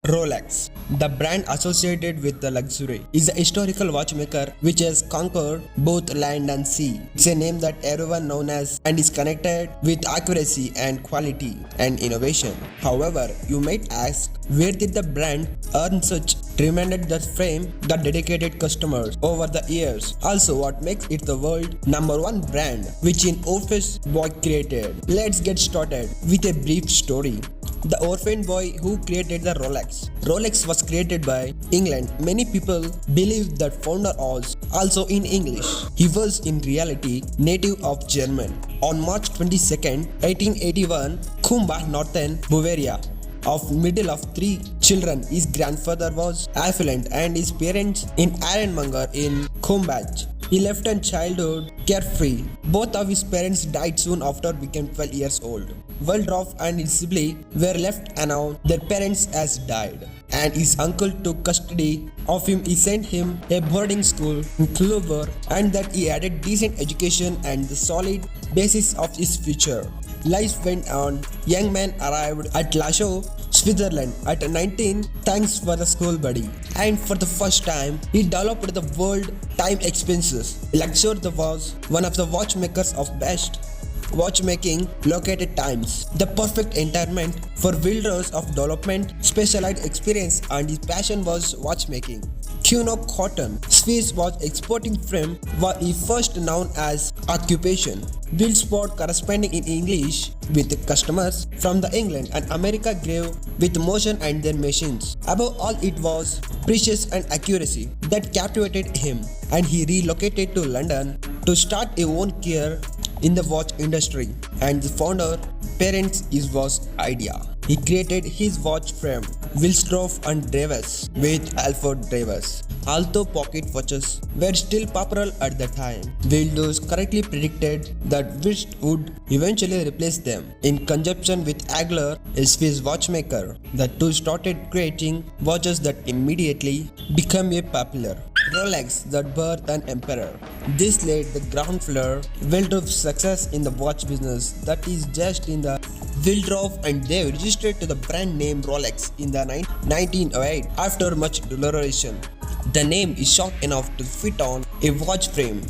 Rolex, the brand associated with the luxury, is a historical watchmaker which has conquered both land and sea. It's a name that everyone knows as and is connected with accuracy and quality and innovation. However, you might ask, where did the brand earn such tremendous fame that dedicated customers over the years? Also, what makes it the world #1 brand which an Orphan boy created? Let's get started with a brief story. The Orphan boy who created the Rolex. Rolex was created by England. Many people believe that founder was also in English. He was in reality native of German. On March 22nd, 1881, Kumbach, Northern Bavaria. Of middle of 3 children, his grandfather was affluent and his parents in ironmonger in Kumbach. He left in childhood carefree. Both of his parents died soon after becoming 12 years old. Wilsdorf and his sibling were left alone. Their parents has died, and his uncle took custody of him. He sent him a boarding school in Clover, and that he had a decent education and the solid basis of his future. Life went on. Young man arrived at Lascaux, Switzerland at 19, thanks for the school buddy. And for the first time, he developed the world time expenses. Luxor was one of the watchmakers of best watchmaking located times. The perfect environment for builders of development, specialized experience, and his passion was watchmaking. Kuno cotton, Swiss was exporting from what he first known as occupation. Bill sport corresponding in English with customers from the England and America grew with motion and their machines. Above all, it was precision and accuracy that captivated him, and he relocated to London to start a own career in the watch industry. And the founder parents his was idea. He created his watch from wilsdorf and Davis with Alfred Davis. Although pocket watches were still popular at the time, Wildos correctly predicted that wrist would eventually replace them. In conjunction with Agler, a Swiss watchmaker, the two started creating watches that immediately became a popular. Rolex that birthed an emperor. This laid the ground floor Wilsdorf's success in the watch business that is just in the Wilsdorf, and they registered to the brand name Rolex in the 1908 after much deliberation. The name is short enough to fit on a watch frame,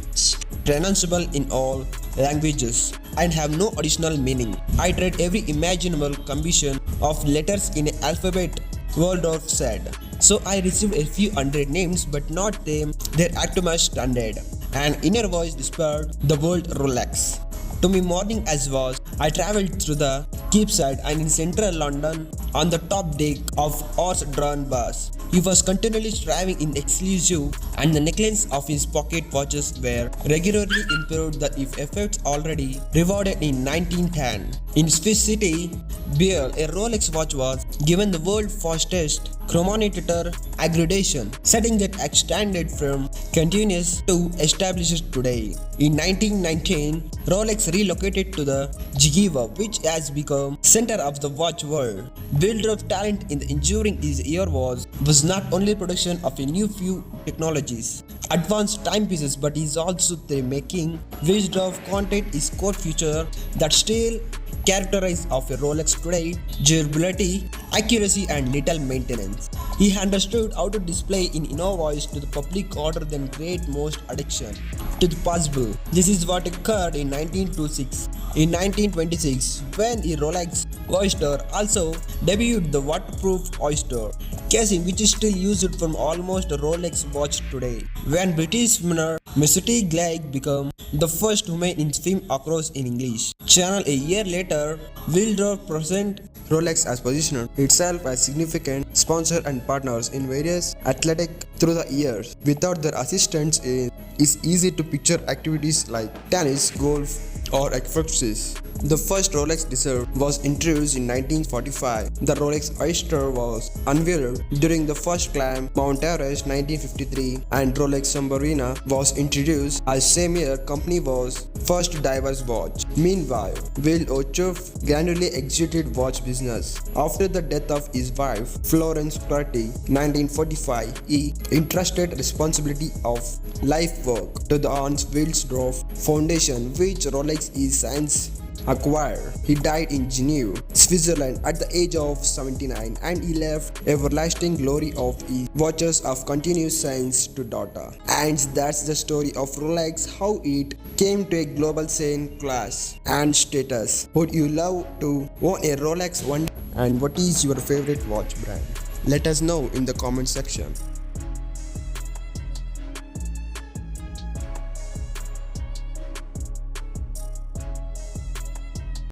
pronounceable in all languages, and have no additional meaning. I tried every imaginable combination of letters in an alphabet, Waldorf said. So I received a few hundred names, but not them their utmost standard. An inner voice whispered the word Rolex to me morning as was. I travelled through the Keepside and in central London on the top deck of horse-drawn bus. He was continually striving in exclusive, and the necklace of his pocket watches were regularly improved that if efforts already rewarded in 1910. In Swiss city, Biel, a Rolex watch was given the world's fastest chronometer accreditation, setting that extended from continuous to established today. In 1919, Rolex relocated to the Geneva, which has become center of the watch world. Wilsdorf's talent in the ensuring his year was not only production of a new few technologies, advanced timepieces, but is also the making Wilsdorf content is core feature that still characterize of a Rolex today: durability, accuracy, and little maintenance. He understood how to display in inner voice to the public order than create most addiction to the possible. This is what occurred in 1926. In 1926, when the Rolex Oyster also debuted the waterproof Oyster casing, which is still used from almost a Rolex watch today. When British winner Mesut Gleig became the first woman in swim across in English Channel a year later, Wilsdorf present Rolex has positioned itself as significant sponsor and partners in various athletic through the years. Without their assistance, it is easy to picture activities like tennis, golf, or exercises. The first Rolex Desert was introduced in 1945. The Rolex Oyster was unveiled during the first climb Mount Everest 1953, and Rolex Submarina was introduced as same year. Company was first diverse watch. Meanwhile, Will Ochoff gradually exited watch business. After the death of his wife, Florence Prati, 1945, he entrusted responsibility of life work to the Hans Wilsdorf Foundation, which Rolex is since acquired. He died in Geneva, Switzerland at the age of 79, and he left everlasting glory of his watches of continuous science to daughter. And that's the story of Rolex, how it came to a global scene, class and status. Would you love to own a Rolex one day? And what is your favorite watch brand? Let us know in the comment section.